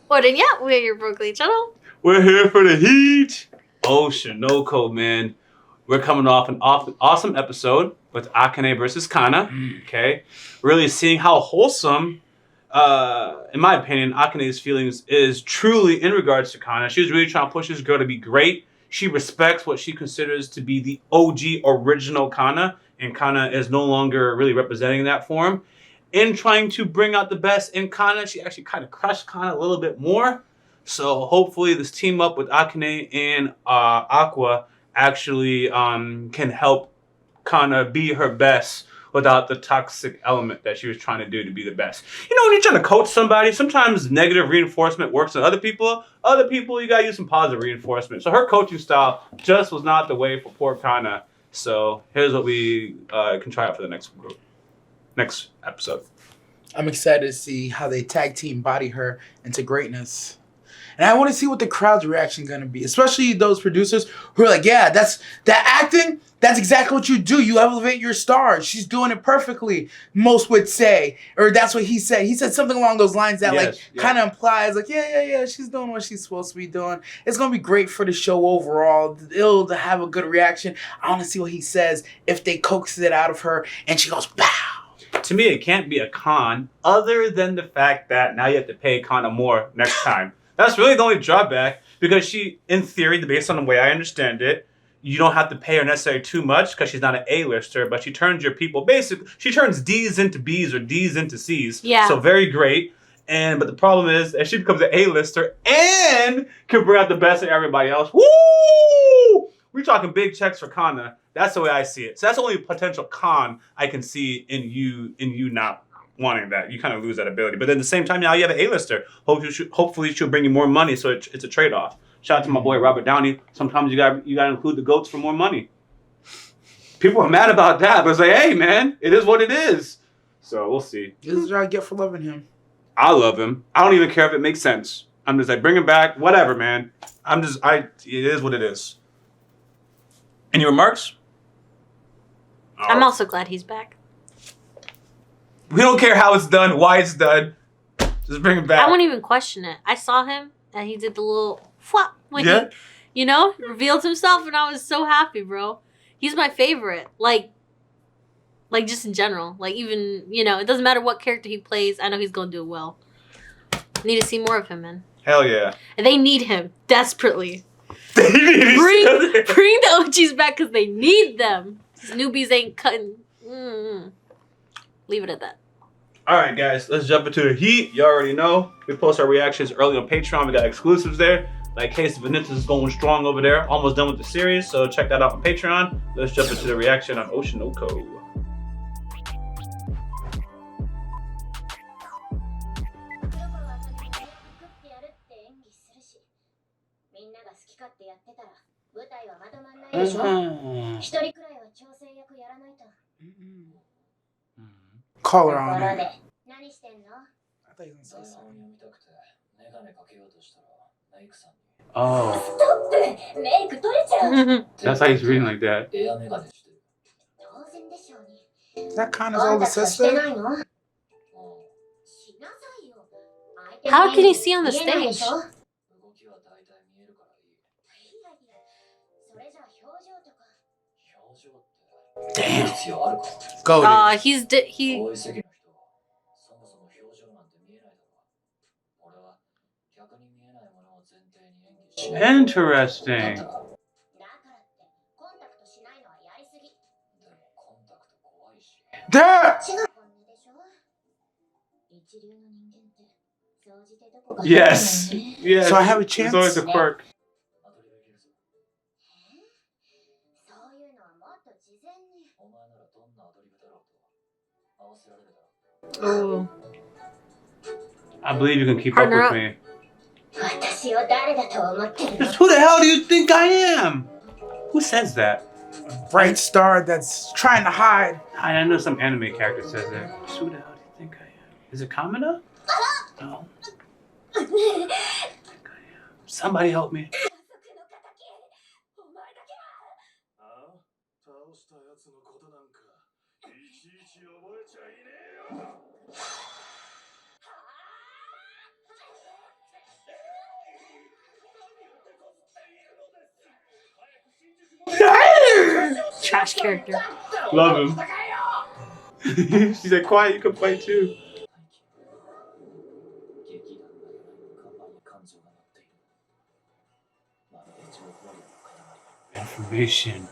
Well, then, yeah, we're your YaBoyRockLee channel. We're here for the heat. Oshi No Ko, man. We're coming off an awesome episode with Akane versus Kana. Okay, really seeing how wholesome, in my opinion, Akane's feelings is truly in regards to Kana. She's really trying to push this girl to be great. She respects what she considers to be the OG original Kana, and Kana is no longer really representing that form. In trying to bring out the best in Kana, she actually kind of crushed Kana a little bit more. So hopefully this team up with Akane and Aqua actually can help Kana be her best without the toxic element that she was trying to do to be the best. You know, when you're trying to coach somebody, sometimes negative reinforcement works on other people. Other people, you gotta use some positive reinforcement. So her coaching style just was not the way for poor Kana. So here's what we can try out for the next episode. I'm excited to see how they tag team body her into greatness. And I want to see what the crowd's reaction going to be, especially those producers who are like, yeah, that's that acting. That's exactly what you do. You elevate your star. She's doing it perfectly, most would say. Or that's what he said. He said something along those lines that kind of implies like, yeah, she's doing what she's supposed to be doing. It's going to be great for the show overall. It'll have a good reaction. I want to see what he says if they coax it out of her and she goes, pow. To me, it can't be a con other than the fact that now you have to pay Kana more next time. That's really the only drawback, because she, in theory, based on the way I understand it, you don't have to pay her necessarily too much because she's not an A-lister, but she turns your people, basically, she turns D's into B's or D's into C's. Yeah. So very great. But the problem is, if she becomes an A-lister and can bring out the best in everybody else, woo! We're talking big checks for Kana. That's the way I see it. So that's the only potential con I can see in you not wanting that. You kind of lose that ability. But then at the same time, now you have an A-lister. Hopefully she'll bring you more money, so it's a trade-off. Shout out to my boy Robert Downey. Sometimes you gotta include the GOATs for more money. People are mad about that, but it's like, hey man, it is what it is. So we'll see. This is what I get for loving him. I love him. I don't even care if it makes sense. I'm just like, bring him back, whatever, man. It is what it is. Any remarks? I'm also glad he's back. We don't care how it's done, why it's done. Just bring him back. I won't even question it. I saw him and he did the little flop when he, revealed himself, and I was so happy, bro. He's my favorite. Like just in general. Like even, it doesn't matter what character he plays. I know he's gonna do it well. I need to see more of him, man. Hell yeah. And they need him desperately. Bring the OGs back because they need them. These newbies ain't cutting. Leave it at that. All right, guys, let's jump into the heat. You already know we post our reactions early on Patreon. We got exclusives there. Like Case of Vanittas is going strong over there. Almost done with the series, so check that out on Patreon. Let's jump into the reaction on Oshi No Ko. Call her on it. I thought you were gonna say something. Oh. That's how he's reading like that. Is that Kana's older sister? How can he see on the stage? Damn. Go. He. Interesting. Damn. Yes. Yes. So I have a chance. It's always a quirk. Ooh. I believe you can keep up with me. Who the hell do you think I am? Who says that? Bright star that's trying to hide. I know some anime character says that. Who the hell do you think I am? Is it Kamina? No. I think I am. Somebody help me. trash character. Love him. She's like, quiet, you can fight too. Information.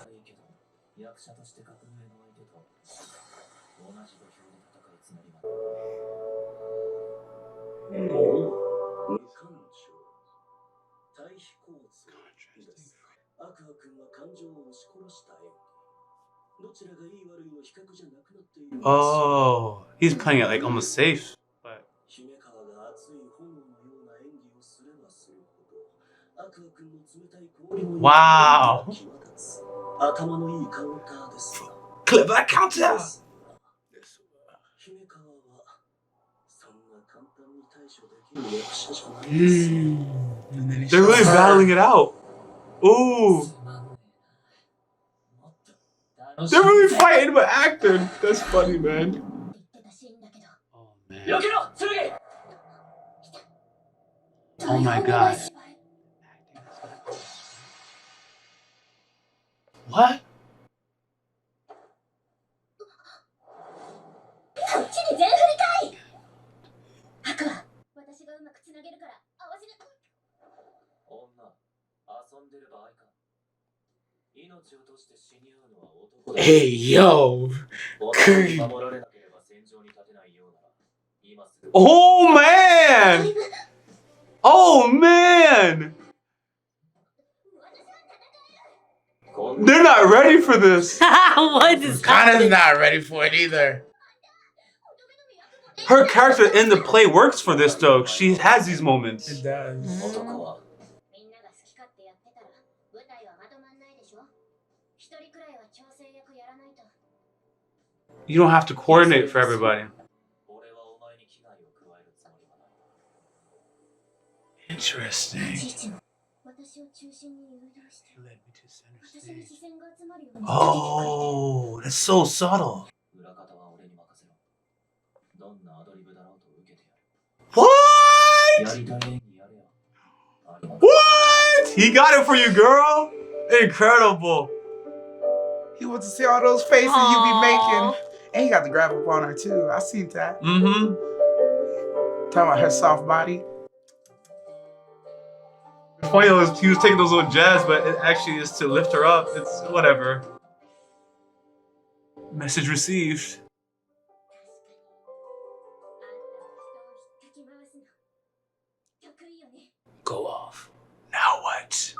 Oh, he's playing it like almost safe. But wow. Clever counter. They're really battling it out. Ooh. They're really fighting but acting. That's funny, man. Oh, man. Oh, my God. What? Hey, yo. Oh, man. Oh, man. They're not ready for this. What is Kana's not ready for it either. Her character in the play works for this, though. She has these moments. It does. You don't have to coordinate for everybody. Interesting. Oh, that's so subtle. What? What? He got it for you, girl. Incredible. He wants to see all those faces you be Aww. making. And he got to grab up on her too. I seen that. Mm-hmm. Talking about her soft body. Funny, he was taking those little jabs, but it actually is to lift her up. It's whatever. Message received. Go off. Now what?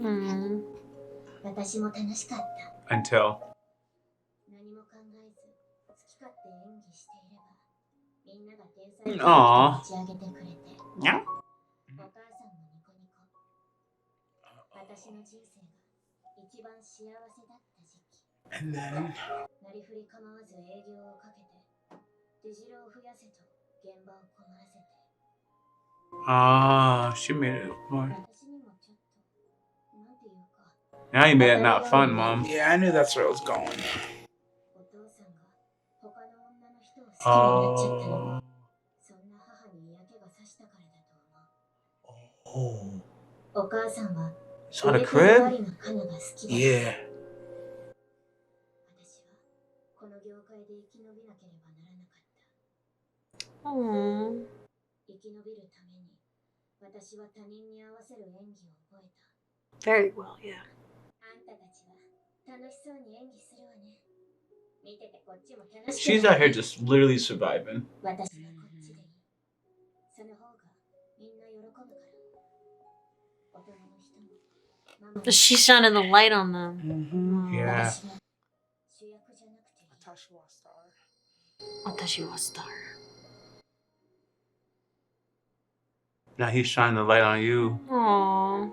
Mm. Until. Aww. Yeah. And then She made it more. Now you made it not fun, Mom. yeah, I knew that's where it was going. Oh. Oh. It's on a crib? Yeah. Aww. Very well, yeah. She's out here just literally surviving. She's shining the light on them. Mm-hmm. Yeah. Watashi wa star. Now he's shining the light on you. Aww.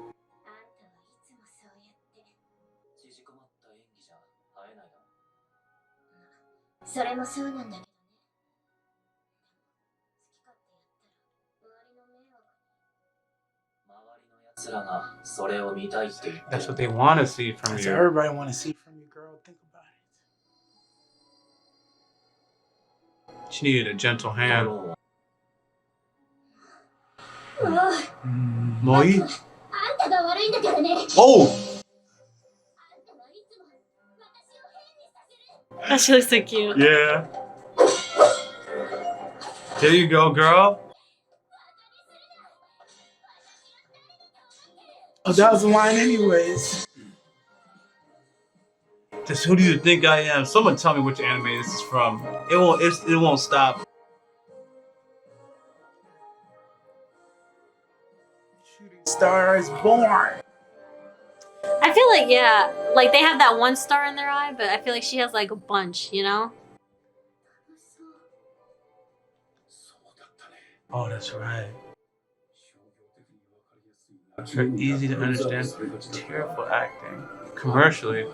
That's what they want to see from That's you. what everybody want to see from you, girl. Think about She needed a gentle hand. Moi? Oh! She looks so cute. Yeah. There you go, girl. Oh, that was the line anyways. Just who do you think I am? Someone tell me which anime this is from. It won't stop. Shooting Star is born. I feel like, yeah, like they have that one star in their eye, but I feel like she has like a bunch, you know? Oh, that's right. Her easy to understand, tearful acting. Commercially.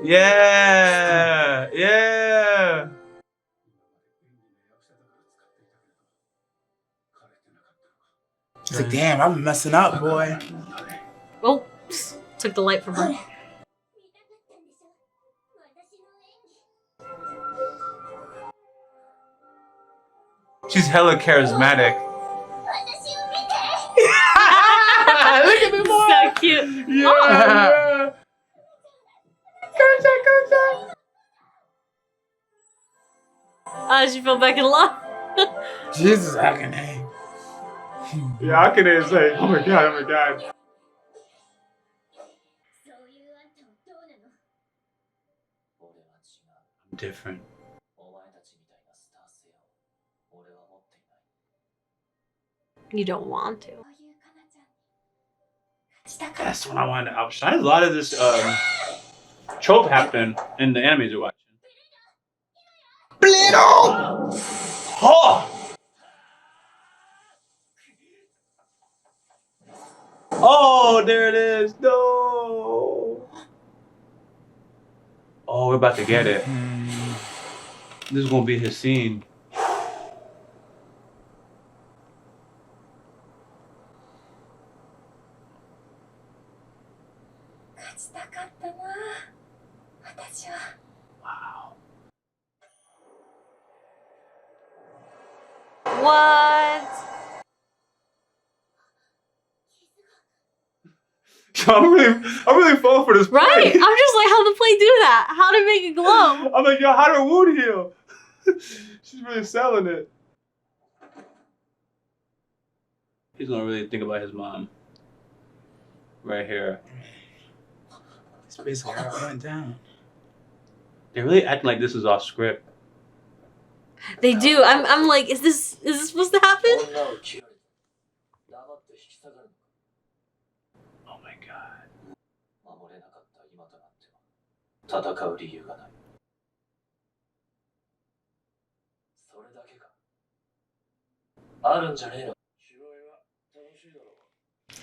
Yeah! Yeah! It's like, damn, I'm messing up, boy. Oh, took the light from her. She's hella charismatic. Look at me, boy! So cute. Yeah! Oh. Yeah. She fell back in love. Jesus, Akane. Yeah, Akane is like, oh my god, oh my god. I'm different. You don't want to. That's what I wanted to outshine. A lot of this trope happened in the animes you're watching. Blittle! Oh! Oh, there it is. No. Oh, we're about to get it. This is gonna be his scene. Wow. What? I'm really falling for this play. Right? I'm just like, how did the play do that? How did it make it glow? I'm like, yo, how did her wound heal? She's really selling it. He's gonna really think about his mom. Right here. It's basically how it went down. They're really acting like this is off script. They do. I'm like, is this supposed to happen? Oh my god.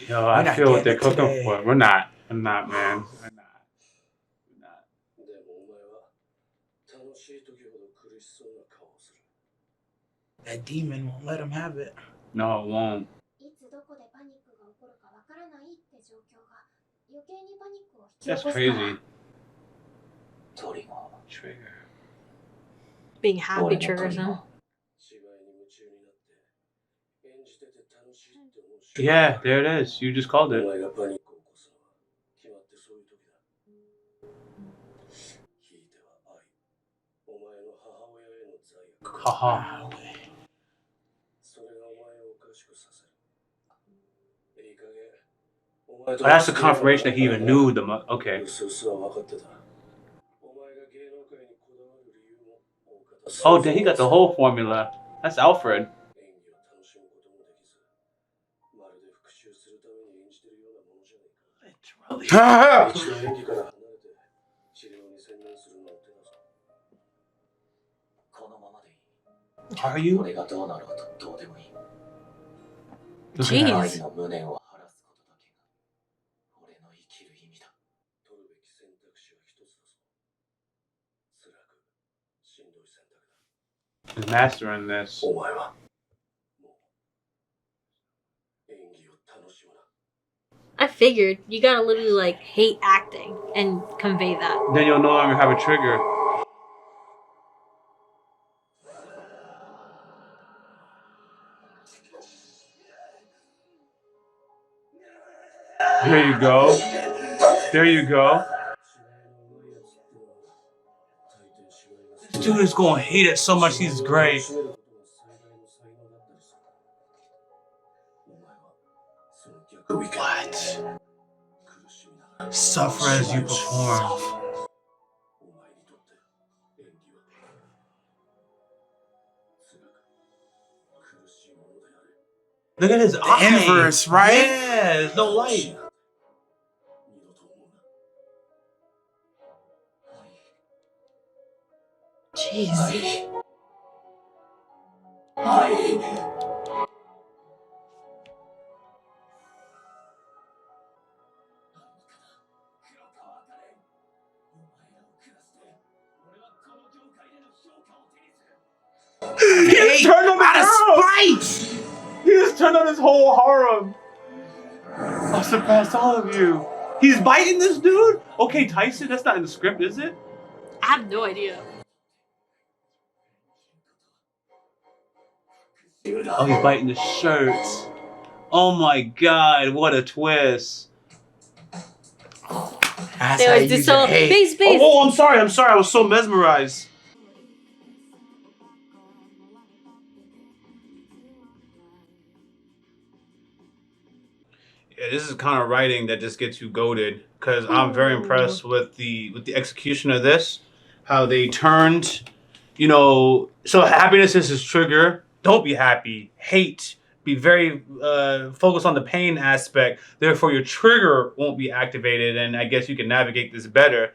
Yo, We're I not feel what they're getting it cooking today. for. We're not, man. We're not. We're not. That demon won't let him have it. No, it won't. That's crazy. Trigger. Being happy triggers him. Yeah, there it is. You just called it. Haha. Oh, that's the confirmation that he even knew the okay. Oh, then he got the whole formula. That's Alfred. Are you? Look at Jeez. that. He's mastering this. I I figured you gotta literally like hate acting and convey that. Then you'll no longer have a trigger. There you go. There you go. This dude is gonna hate it so much. He's great. What? Suffer as you perform. Look at his eye. Inverse, right? Yeah, there's no light. Jeez. He just turned on the out girl. of spite. He just turned on his whole harem. I'll surpass all of you. He's biting this dude? Okay, Tyson, that's not in the script, is it? I have no idea. Oh, he's biting the shirt. Oh my god, what a twist. That's They how always you do so. hate. Base. Oh, I'm sorry. I was so mesmerized. Yeah, this is the kind of writing that just gets you goated, because I'm very impressed with the execution of this. How they turned, so happiness is his trigger. Don't be happy. Hate. Be very focused on the pain aspect. Therefore, your trigger won't be activated, and I guess you can navigate this better.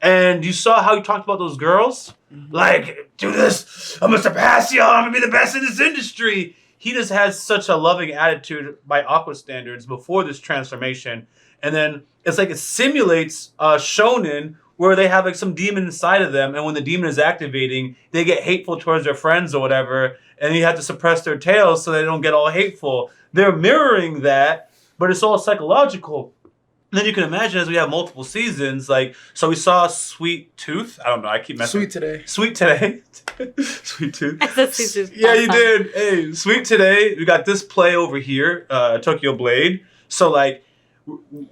And you saw how he talked about those girls? Like, do this. I'm going to surpass you. I'm going to be the best in this industry. He just has such a loving attitude by Aqua standards before this transformation. And then it's like it simulates shonen where they have like some demon inside of them. And when the demon is activating, they get hateful towards their friends or whatever. And you have to suppress their tails so they don't get all hateful. They're mirroring that, but it's all psychological. And then you can imagine as we have multiple seasons, so we saw Sweet Tooth. I don't know. I keep messing. Sweet Today. Sweet Today. Sweet Tooth. I said Sweet Tooth. Yeah, you did. Hey, Sweet Today. We got this play over here, Tokyo Blade. So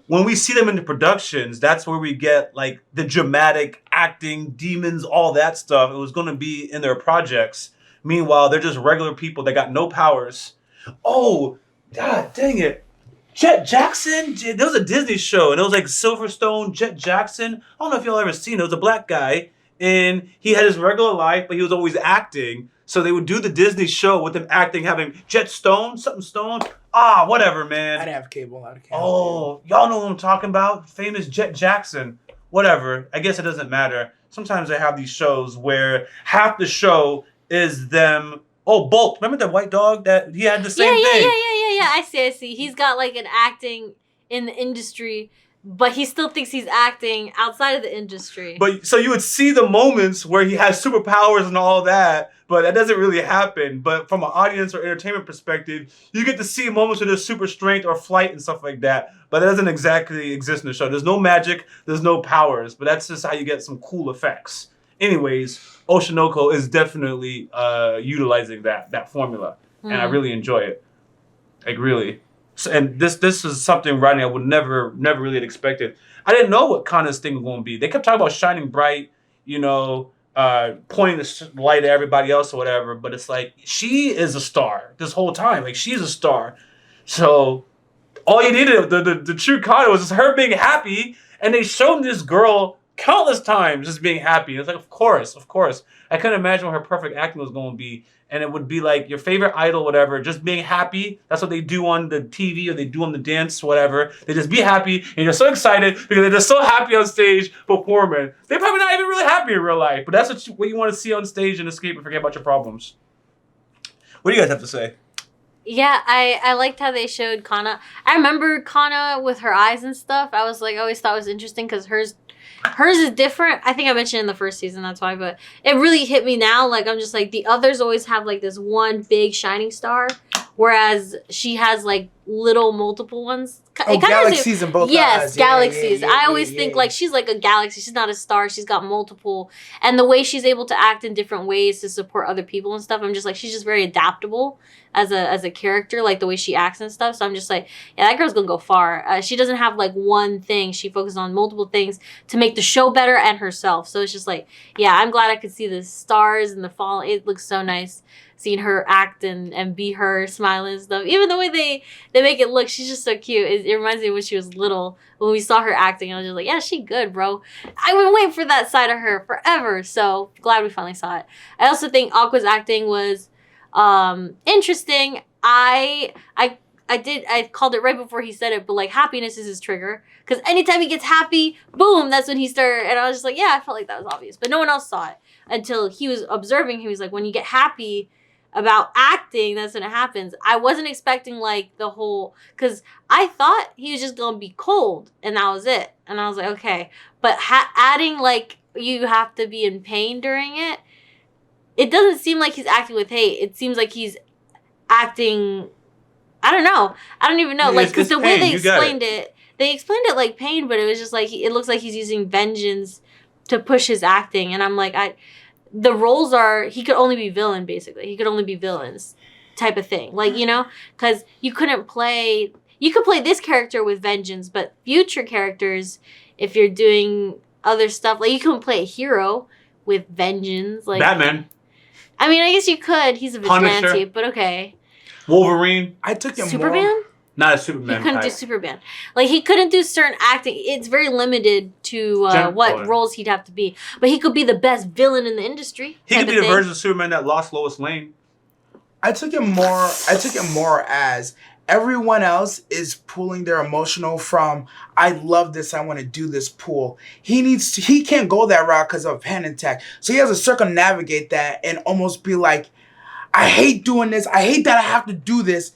when we see them in the productions, that's where we get the dramatic acting, demons, all that stuff. It was going to be in their projects. Meanwhile, they're just regular people that got no powers. Oh, God dang it. Jet Jackson? There was a Disney show, and it was Silverstone, Jet Jackson. I don't know if y'all ever seen it. It was a black guy, and he had his regular life, but he was always acting. So they would do the Disney show with him acting, having Jet Stone, something Stone. Whatever, man. I didn't have cable. Oh, y'all know what I'm talking about? Famous Jet Jackson. Whatever. I guess it doesn't matter. Sometimes they have these shows where half the show is them. Oh, Bolt. Remember that white dog that he had the same thing? Yeah. I see. He's got an acting in the industry, but he still thinks he's acting outside of the industry. But so you would see the moments where he has superpowers and all that, but that doesn't really happen. But from an audience or entertainment perspective, you get to see moments where there's super strength or flight and stuff like that. But that doesn't exactly exist in the show. There's no magic, there's no powers, but that's just how you get some cool effects. Anyways, Oshi No Ko is definitely utilizing that formula, and I really enjoy it. Really. So, and this is something writing I would never really had expected. I didn't know what Kana's thing was going to be. They kept talking about shining bright, pointing the light at everybody else or whatever. But it's she is a star this whole time. She's a star. So all you needed, the true Kana was just her being happy. And they showed this girl countless times just being happy. It's of course. I couldn't imagine what her perfect acting was going to be. And it would be your favorite idol, whatever, just being happy. That's what they do on the TV or they do on the dance, whatever. They just be happy and you're so excited because they're just so happy on stage performing. They're probably not even really happy in real life, but that's what you want to see on stage and escape and forget about your problems. What do you guys have to say? Yeah, I liked how they showed Kana. I remember Kana with her eyes and stuff. I was I always thought it was interesting because hers is different. I think I mentioned in the first season, that's why, but it really hit me now. I'm just the others always have this one big shining star, whereas she has little multiple ones. Galaxies in both yes, eyes. galaxies. I always think like she's like a galaxy. She's not a star. She's got multiple, and the way she's able to act in different ways to support other people and stuff. I'm just like, she's just very adaptable as a character, like the way she acts and stuff. So I'm just like, yeah, that girl's gonna go far. She doesn't have like one thing. She focuses on multiple things to make the show better and herself. So it's just like, yeah, I'm glad I could see the stars and the fall. It looks so nice seeing her act and be her, smiling and stuff. Even the way they make it look, she's just so cute. It reminds me of when she was little. When we saw her acting, I was just like, yeah, she good, bro. I've been waiting for that side of her forever. So glad we finally saw it. I also think Aqua's acting was interesting. I called it right before he said it, but like happiness is his trigger. Because anytime he gets happy, boom, that's when he started. And I was just like, yeah, I felt like that was obvious. But no one else saw it until he was observing. He was like, when you get happy about acting, that's when it happens. I wasn't expecting like the whole, because I thought he was just going to be cold and that was it. And I was like, okay. But adding like you have to be in pain during it, it doesn't seem like he's acting with hate. It seems like he's acting, I don't know. I don't even know. Yeah, like, because the way pain. they explained it like pain, but it was just like, it looks like he's using vengeance to push his acting. And I'm like, the roles are, he could only be villain, basically. He could only be villains type of thing. Like, you know, because you could play this character with vengeance, but future characters, if you're doing other stuff, like you couldn't play a hero with vengeance. Like Batman. I mean, I guess you could. He's a vigilante, Punisher. but okay. Wolverine. I took him Superman? more. Not a Superman. He couldn't do Superman. Like, he couldn't do certain acting. It's very limited to what roles he'd have to be. But he could be the best villain in the industry. He could be the version of Superman that lost Lois Lane. I took it more as everyone else is pulling their emotional from, I love this, I want to do this pull. He can't go that route because of a panic attack. So he has to circumnavigate that and almost be like, I hate doing this. I hate that I have to do this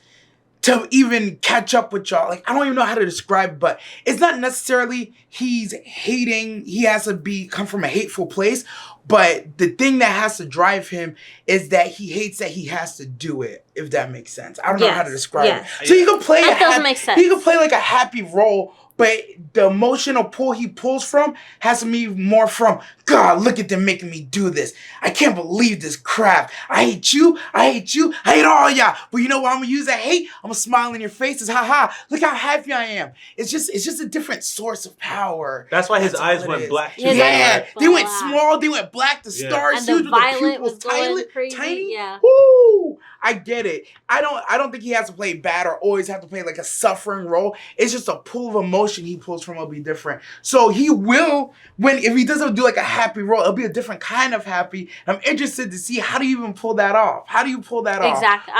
to even catch up with y'all. Like, I don't even know how to describe it, but it's not necessarily he's hating, he has to come from a hateful place, but the thing that has to drive him is that he hates that he has to do it, if that makes sense. I don't know how to describe it. So you can play makes sense. He can play like a happy role, but the emotional pull he pulls from has to be more from, God, look at them making me do this. I can't believe this crap. I hate you. I hate you. I hate all y'all. But you know what I'm going to use that hate? I'm going to smile in your faces. Ha ha. Look how happy I am. It's just a different source of power. That's why his eyes went black. Yeah. They went small. They went black. The stars and huge. the violet was going crazy. Tiny. Yeah. Woo! I get it. I don't think he has to play bad or always have to play like a suffering role. It's just a pull of emotion he pulls from will be different. So he will, if he doesn't do like a happy role, it'll be a different kind of happy. I'm interested to see, how do you even pull that off? How do you pull that off? Exactly.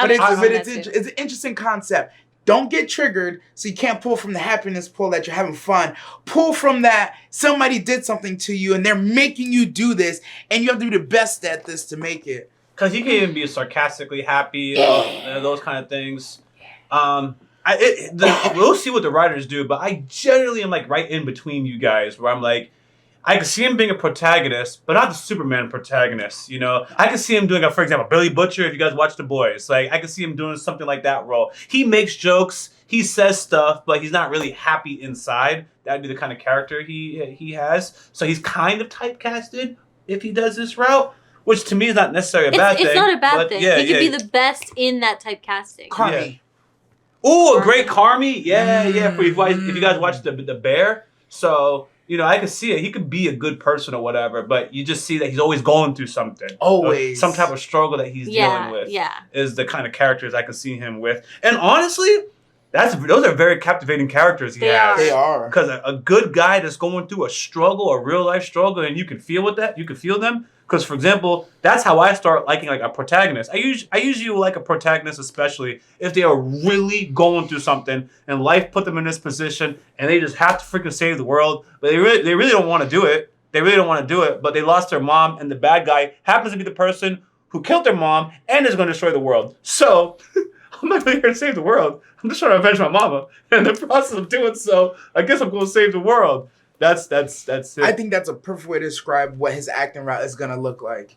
It's an interesting concept. Don't get triggered, so you can't pull from the happiness pull that you're having fun. Pull from that somebody did something to you and they're making you do this, and you have to be the best at this to make it. Because he can even be sarcastically happy, those kind of things. We'll see what the writers do, but I generally am like right in between you guys, where I'm like, I can see him being a protagonist, but not the Superman protagonist, you know? I can see him doing, for example, Billy Butcher, if you guys watch The Boys. Like, I can see him doing something like that role. He makes jokes, he says stuff, but he's not really happy inside. That'd be the kind of character he has. So he's kind of typecasted if he does this route, which to me is not necessarily a bad thing. It's not a bad thing. Yeah, he could be the best in that typecasting. Carmi. Oh, a great Carmi. Yeah. If you guys watch the Bear. So, you know, I could see it. He could be a good person or whatever, but you just see that he's always going through something. Always. Some type of struggle that he's dealing with. Yeah. Is the kind of characters I could see him with. And honestly, those are very captivating characters he has. They are. Because a good guy that's going through a struggle, a real life struggle, and you can feel with that. You can feel them. Because, for example, that's how I start liking like a protagonist. I usually like a protagonist, especially if they are really going through something and life put them in this position and they just have to freaking save the world, but they really don't want to do it. They really don't want to do it, but they lost their mom, and the bad guy happens to be the person who killed their mom and is going to destroy the world. So I'm not really here to save the world. I'm just trying to avenge my mama. And in the process of doing so, I guess I'm going to save the world. That's it. I think that's a perfect way to describe what his acting route is going to look like.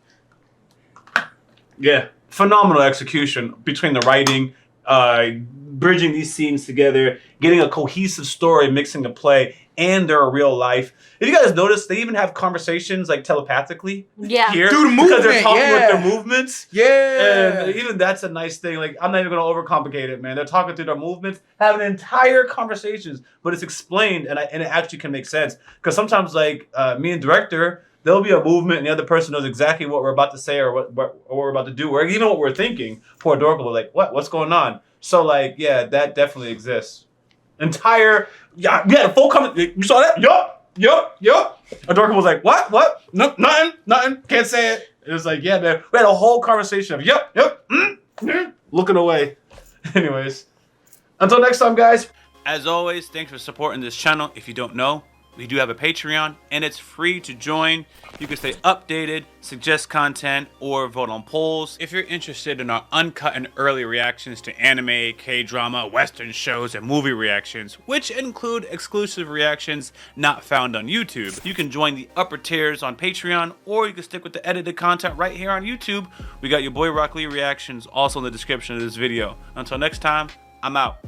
Yeah. Phenomenal execution between the writing bridging these scenes together, getting a cohesive story, mixing the play and their real life. If you guys notice, they even have conversations like telepathically here Through the because they're movement, talking yeah. with their movements. Yeah. And even that's a nice thing. Like, I'm not even gonna overcomplicate it, man. They're talking through their movements, having entire conversations, but it's explained and it actually can make sense. Because sometimes, like me and director, there'll be a movement and the other person knows exactly what we're about to say or what we're about to do, or even what we're thinking. Poor Adorable, like, what's going on? So, like, yeah, that definitely exists. Entire, yeah, we had a full comment. You saw that? Yup. Adorable was like, what? Nope, nothing. Can't say it. It was like, yeah, man. We had a whole conversation of yup, looking away. Anyways, until next time, guys. As always, thanks for supporting this channel. If you don't know, we do have a Patreon, and it's free to join. You can stay updated, suggest content, or vote on polls. If you're interested in our uncut and early reactions to anime, K-drama, Western shows, and movie reactions, which include exclusive reactions not found on YouTube, you can join the upper tiers on Patreon, or you can stick with the edited content right here on YouTube. We got your boy YaBoyRockLee reactions also in the description of this video. Until next time, I'm out.